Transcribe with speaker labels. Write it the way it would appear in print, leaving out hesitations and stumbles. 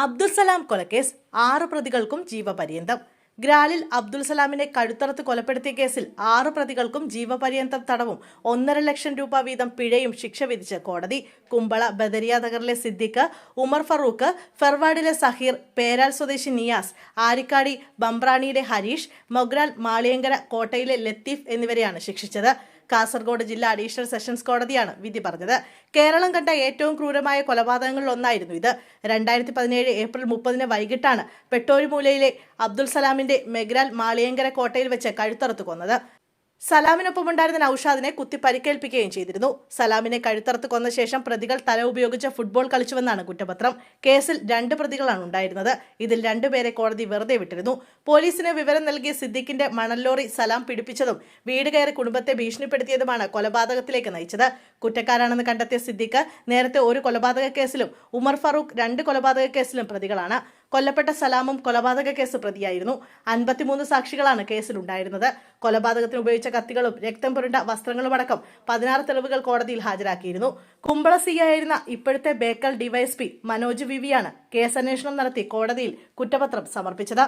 Speaker 1: അബ്ദുൽ സലാം കൊലക്കേസ് 6 പ്രതികൾക്കും ജീവപര്യന്തം. ഗ്രാലിൽ അബ്ദുൽ സലാമിനെ കഴുത്തറുത്ത് കൊലപ്പെടുത്തിയ കേസിൽ 6 പ്രതികൾക്കും ജീവപര്യന്തം തടവും 1.5 ലക്ഷം രൂപ വീതം പിഴയും ശിക്ഷ വിധിച്ച് കോടതി. കുമ്പള ബദരിയ നഗറിലെ സിദ്ദിഖ്, ഉമർ ഫറൂഖ്, ഫെർവാഡിലെ സഹീർ, പേരാൽ സ്വദേശി നിയാസ്, ആരിക്കാടി ബംബ്രാണിയിലെ ഹരീഷ്, മൊഗ്രാൽ മാളിയങ്കര കോട്ടയിലെ ലത്തീഫ് എന്നിവരെയാണ് ശിക്ഷിച്ചത്. കാസർഗോഡ് ജില്ലാ അഡീഷണൽ സെഷൻസ് കോടതിയാണ് വിധി പറഞ്ഞത്. കേരളം കണ്ട ഏറ്റവും ക്രൂരമായ കൊലപാതകങ്ങളിൽ ഒന്നായിരുന്നു ഇത്. 2017 ഏപ്രിൽ 30 വൈകിട്ടാണ് പെട്ടോരിമൂലയിലെ അബ്ദുൽ സലാമിന്റെ മെഗ്രാൽ മാളിയങ്കര കോട്ടയിൽ വെച്ച് കഴുത്തറുത്ത് കൊന്നത്. സലാമിനൊപ്പമുണ്ടായിരുന്ന നൌഷാദിനെ കുത്തി പരിക്കേൽപ്പിക്കുകയും ചെയ്തിരുന്നു. സലാമിനെ കഴുത്തറുത്ത് കൊന്ന ശേഷം പ്രതികൾ തല ഉപയോഗിച്ച് ഫുട്ബോൾ കളിച്ചുവെന്നാണ് കുറ്റപത്രം. കേസിൽ 2 പ്രതികളാണ് ഉണ്ടായിരുന്നത്. ഇതിൽ 2 പേരെ കോടതി വെറുതെ വിട്ടിരുന്നു. പോലീസിന് വിവരം നൽകിയ സിദ്ദിഖിന്റെ മണൽലോറി സലാം പിടിപ്പിച്ചതും വീട് കയറി കുടുംബത്തെ ഭീഷണിപ്പെടുത്തിയതുമാണ് കൊലപാതകത്തിലേക്ക് നയിച്ചത്. കുറ്റക്കാരാണെന്ന് കണ്ടെത്തിയ സിദ്ദിഖ് നേരത്തെ ഒരു കൊലപാതക കേസിലും ഉമർ ഫറൂഖ് 2 കൊലപാതക കേസിലും പ്രതികളാണ്. കൊല്ലപ്പെട്ട സലാമും കൊലപാതക കേസ് പ്രതിയായിരുന്നു. 53 സാക്ഷികളാണ് കേസിലുണ്ടായിരുന്നത്. കൊലപാതകത്തിന് ഉപയോഗിച്ച കത്തികളും രക്തം പുരണ്ട വസ്ത്രങ്ങളുമടക്കം 16 തെളിവുകൾ കോടതിയിൽ ഹാജരാക്കിയിരുന്നു. കുമ്പള സിയായിരുന്ന ഇപ്പോഴത്തെ ബേക്കൽ ഡിവൈഎസ്പി മനോജ് വിവിയാണ് കേസന്വേഷണം നടത്തി കോടതിയിൽ കുറ്റപത്രം സമർപ്പിച്ചത്.